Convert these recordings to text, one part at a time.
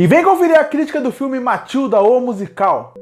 E vem conferir a crítica do filme Matilda, o musical.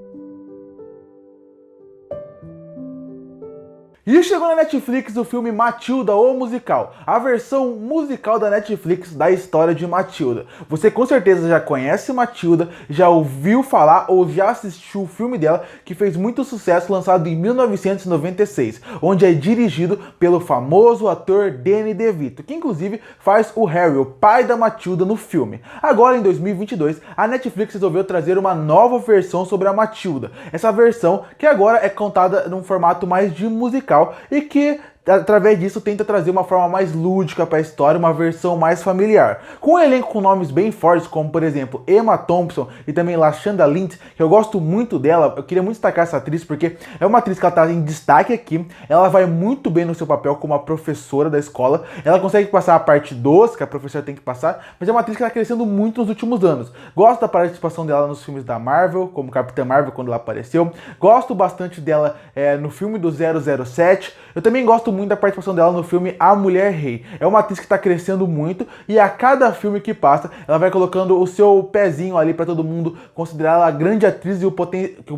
E chegou na Netflix o filme Matilda, o musical, a versão musical da Netflix da história de Matilda. Você com certeza já conhece Matilda, já ouviu falar ou já assistiu o filme dela, que fez muito sucesso, lançado em 1996, onde é dirigido pelo famoso ator Danny DeVito, que inclusive faz o Harry, o pai da Matilda, no filme. Agora, em 2022, a Netflix resolveu trazer uma nova versão sobre a Matilda. Essa versão que agora é contada num formato mais de musical, e que através disso tenta trazer uma forma mais lúdica para a história, uma versão mais familiar. Com um elenco com nomes bem fortes, como por exemplo Emma Thompson e também Lashanda Lynch, que eu gosto muito dela, eu queria muito destacar essa atriz porque é uma atriz que ela está em destaque aqui, ela vai muito bem no seu papel como a professora da escola, ela consegue passar a parte doce que a professora tem que passar, mas é uma atriz que está crescendo muito nos últimos anos. Gosto da participação dela nos filmes da Marvel, como Capitã Marvel quando ela apareceu, gosto bastante dela no filme do 007, eu também gosto muito da participação dela no filme A Mulher Rei. É uma atriz que está crescendo muito e a cada filme que passa, ela vai colocando o seu pezinho ali para todo mundo considerar ela a grande atriz e o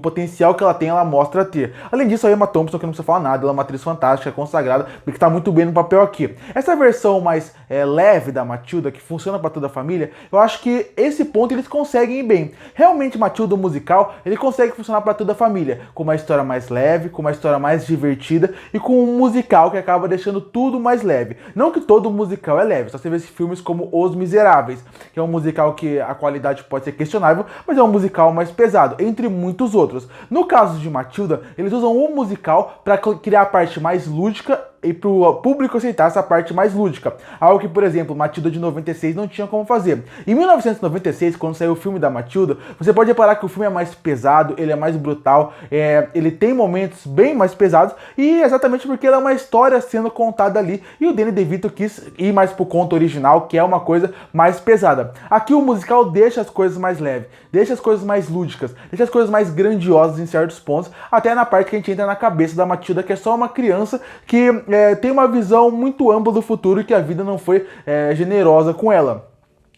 potencial que ela tem, ela mostra ter. Além disso, a Emma Thompson, que não precisa falar nada, ela é uma atriz fantástica, consagrada, porque está muito bem no papel aqui. Essa versão mais leve da Matilda, que funciona para toda a família, eu acho que esse ponto eles conseguem ir bem. Realmente, Matilda, o musical, ele consegue funcionar para toda a família, com uma história mais leve, com uma história mais divertida e com um musical que acaba deixando tudo mais leve. Não que todo musical é leve, só você vê filmes como Os Miseráveis, que é um musical que a qualidade pode ser questionável, mas é um musical mais pesado, entre muitos outros. No caso de Matilda, eles usam o musical para criar a parte mais lúdica e para o público aceitar essa parte mais lúdica. Algo que, por exemplo, Matilda de 96 não tinha como fazer. Em 1996, quando saiu o filme da Matilda, você pode reparar que o filme é mais pesado, ele é mais brutal, ele tem momentos bem mais pesados, e exatamente porque ele é uma história sendo contada ali, e o Danny DeVito quis ir mais pro conto original, que é uma coisa mais pesada. Aqui o musical deixa as coisas mais leves, deixa as coisas mais lúdicas, deixa as coisas mais grandiosas em certos pontos, até na parte que a gente entra na cabeça da Matilda, que é só uma criança que tem uma visão muito ampla do futuro e que a vida não foi generosa com ela.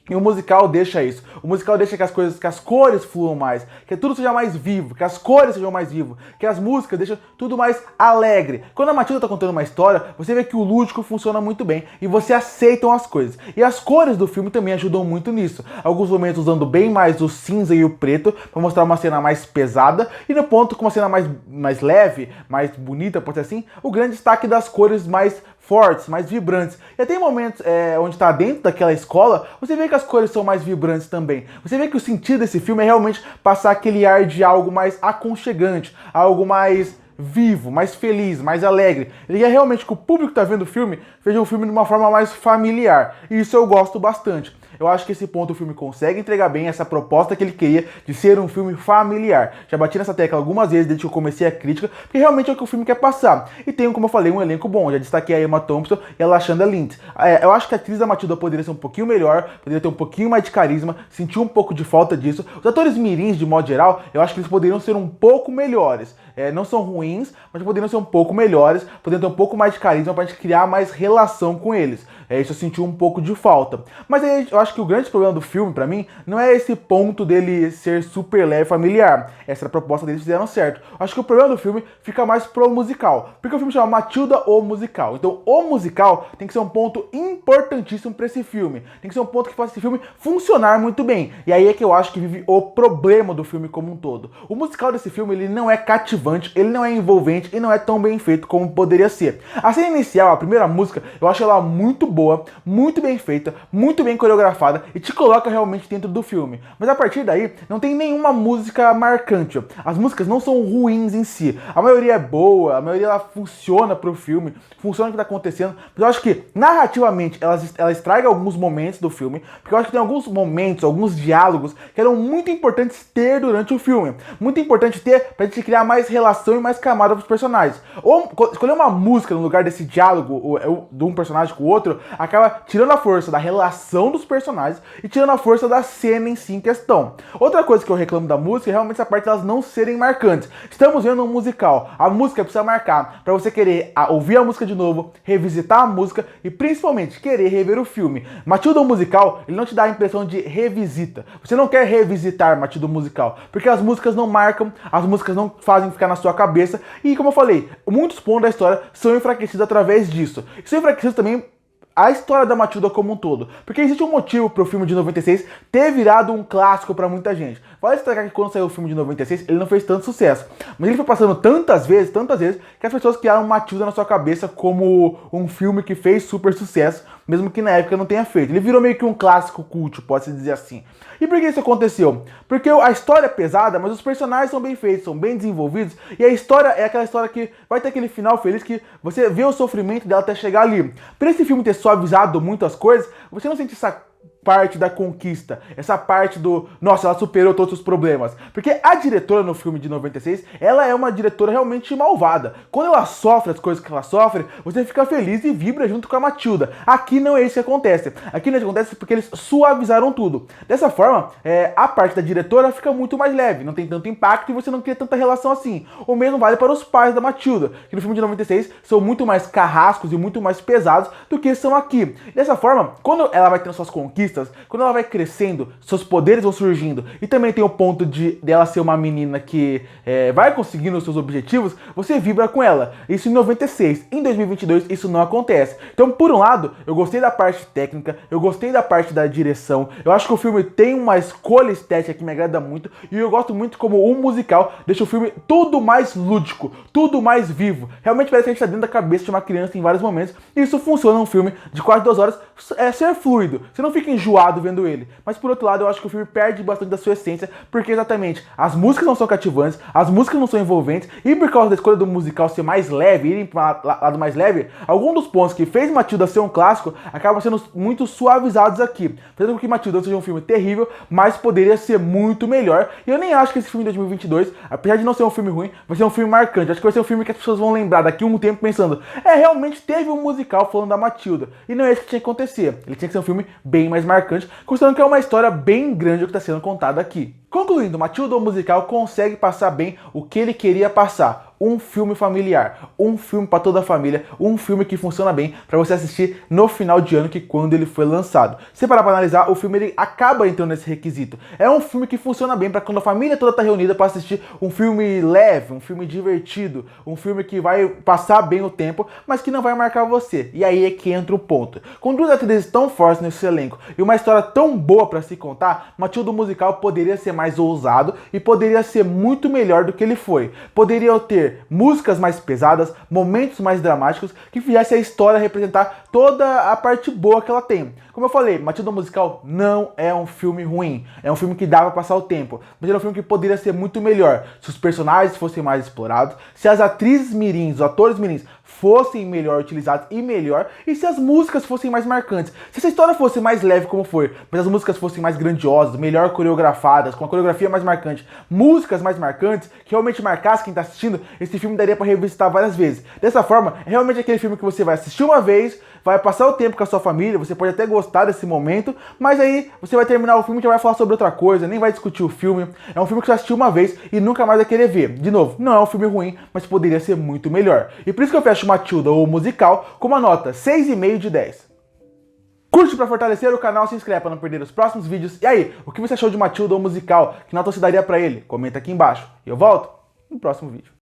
E o musical deixa isso. O musical deixa que as cores fluam mais, que tudo seja mais vivo, que as cores sejam mais vivas, que as músicas deixam tudo mais alegre. Quando a Matilda tá contando uma história, você vê que o lúdico funciona muito bem e você aceitam as coisas. E as cores do filme também ajudam muito nisso. Alguns momentos usando bem mais o cinza e o preto para mostrar uma cena mais pesada, e no ponto com uma cena mais leve, mais bonita, por ser assim, o grande destaque das cores mais fortes, mais vibrantes. E até em momentos onde está dentro daquela escola, você vê que as cores são mais vibrantes também. Você vê que o sentido desse filme é realmente passar aquele ar de algo mais aconchegante, algo mais vivo, mais feliz, mais alegre. Ele é realmente que o público que está vendo o filme veja o filme de uma forma mais familiar. E isso eu gosto bastante. Eu acho que esse ponto o filme consegue entregar bem essa proposta que ele queria de ser um filme familiar. Já bati nessa tecla algumas vezes desde que eu comecei a crítica, porque realmente é o que o filme quer passar. E tem, como eu falei, um elenco bom. Já destaquei a Emma Thompson e a Lashanda Lynch. Eu acho que a atriz da Matilda poderia ser um pouquinho melhor, poderia ter um pouquinho mais de carisma, senti um pouco de falta disso. Os atores mirins, de modo geral, eu acho que eles poderiam ser um pouco melhores. Não são ruins, mas poderiam ser um pouco melhores, poderiam ter um pouco mais de carisma pra gente criar mais relação com eles. Isso eu senti um pouco de falta. Mas aí eu acho que o grande problema do filme, pra mim, não é esse ponto dele ser super leve e familiar. Essa proposta deles fizeram certo. Eu acho que o problema do filme fica mais pro musical. Porque o filme chama Matilda, o musical. Então, o musical tem que ser um ponto importantíssimo pra esse filme. Tem que ser um ponto que faz esse filme funcionar muito bem. E aí é que eu acho que vive o problema do filme como um todo. O musical desse filme, ele não é cativante, ele não é envolvente e não é tão bem feito como poderia ser. A cena inicial, a primeira música, eu acho ela muito boa, muito bem feita, muito bem coreografada e te coloca realmente dentro do filme. Mas a partir daí, não tem nenhuma música marcante. As músicas não são ruins em si. A maioria é boa, a maioria ela funciona pro filme, funciona o que tá acontecendo. Mas eu acho que, narrativamente, ela estraga alguns momentos do filme, porque eu acho que tem alguns momentos, alguns diálogos que eram muito importantes ter durante o filme. Muito importante ter pra gente criar mais relação e mais camada pros personagens. Ou escolher uma música no lugar desse diálogo de um personagem com o outro, acaba tirando a força da relação dos personagens e tirando a força da cena em si em questão. Outra coisa que eu reclamo da música é realmente essa parte de elas não serem marcantes. Estamos vendo um musical, a música precisa marcar para você querer ouvir a música de novo, revisitar a música e principalmente querer rever o filme. Matilda, o musical, ele não te dá a impressão de revisita. Você não quer revisitar Matilda, o musical, porque as músicas não marcam, as músicas não fazem ficar na sua cabeça e, como eu falei, muitos pontos da história são enfraquecidos através disso. E são enfraquecidos também a história da Matilda como um todo, porque existe um motivo para o filme de 96 ter virado um clássico para muita gente. Vale destacar que quando saiu o filme de 96, ele não fez tanto sucesso, mas ele foi passando tantas vezes, que as pessoas criaram Matilda na sua cabeça como um filme que fez super sucesso, mesmo que na época não tenha feito. Ele virou meio que um clássico culto, pode-se dizer assim. E por que isso aconteceu? Porque a história é pesada, mas os personagens são bem feitos, são bem desenvolvidos, e a história é aquela história que vai ter aquele final feliz que você vê o sofrimento dela até chegar ali. Por esse filme ter suavizado muitas coisas, você não sente essa parte da conquista, essa parte do, nossa, ela superou todos os problemas. Porque a diretora no filme de 96, ela é uma diretora realmente malvada. Quando ela sofre as coisas que ela sofre, você fica feliz e vibra junto com a Matilda. Aqui não é isso que acontece. Aqui não é isso que acontece porque eles suavizaram tudo. Dessa forma, a parte da diretora fica muito mais leve, não tem tanto impacto e você não cria tanta relação assim. O mesmo vale para os pais da Matilda, que no filme de 96 são muito mais carrascos e muito mais pesados do que são aqui. Dessa forma, quando ela vai tendo suas conquistas, quando ela vai crescendo, seus poderes vão surgindo e também tem o ponto de dela ser uma menina que vai conseguindo os seus objetivos, você vibra com ela. Isso em 96. Em 2022 isso não acontece. Então, por um lado, eu gostei da parte técnica, eu gostei da parte da direção, eu acho que o filme tem uma escolha estética que me agrada muito e eu gosto muito como um musical deixa o filme tudo mais lúdico, tudo mais vivo. Realmente parece que a gente está dentro da cabeça de uma criança em vários momentos e isso funciona num filme de quase 2 horas, ser fluido. Você não fica enjoado vendo ele. Mas por outro lado, eu acho que o filme perde bastante da sua essência, porque exatamente as músicas não são cativantes, as músicas não são envolventes, e por causa da escolha do musical ser mais leve, irem para lado mais leve, alguns dos pontos que fez Matilda ser um clássico acabam sendo muito suavizados aqui, fazendo com que Matilda seja um filme terrível, mas poderia ser muito melhor. E eu nem acho que esse filme de 2022, apesar de não ser um filme ruim, vai ser um filme marcante. Acho que vai ser um filme que as pessoas vão lembrar daqui a um tempo pensando, realmente teve um musical falando da Matilda, e não é isso que tinha que acontecer. Ele tinha que ser um filme bem mais marcante, considerando que é uma história bem grande o que está sendo contada aqui. Concluindo, Matilda, o musical, consegue passar bem o que ele queria passar. Um filme familiar, um filme para toda a família, um filme que funciona bem para você assistir no final de ano, que quando ele foi lançado. Se parar para analisar, o filme ele acaba entrando nesse requisito. É um filme que funciona bem para quando a família toda está reunida para assistir um filme leve, um filme divertido, um filme que vai passar bem o tempo, mas que não vai marcar você. E aí é que entra o ponto. Com 2 atrizes tão fortes nesse elenco e uma história tão boa para se contar, Matilda, o musical poderia ser mais ousado e poderia ser muito melhor do que ele foi. Poderia ter músicas mais pesadas, momentos mais dramáticos, que fizesse a história representar toda a parte boa que ela tem. Como eu falei, Matilda, o musical não é um filme ruim, é um filme que dá pra passar o tempo, mas é um filme que poderia ser muito melhor se os personagens fossem mais explorados, se as atrizes mirins, os atores mirins fossem melhor utilizados e se as músicas fossem mais marcantes. Se essa história fosse mais leve como foi, mas as músicas fossem mais grandiosas, melhor coreografadas, com a coreografia mais marcante, músicas mais marcantes, que realmente marcasse quem tá assistindo, esse filme daria pra revisitar várias vezes. Dessa forma, é realmente aquele filme que você vai assistir uma vez, vai passar o tempo com a sua família, você pode até gostar desse momento, mas aí você vai terminar o filme e já vai falar sobre outra coisa, nem vai discutir o filme. É um filme que você assistiu uma vez e nunca mais vai querer ver. De novo, não é um filme ruim, mas poderia ser muito melhor. E por isso que eu fecho Matilda, o musical, com uma nota 6,5 de 10. Curte para fortalecer o canal, se inscreve para não perder os próximos vídeos. E aí, o que você achou de Matilda, o musical? Que nota você daria para ele? Comenta aqui embaixo. E eu volto no próximo vídeo.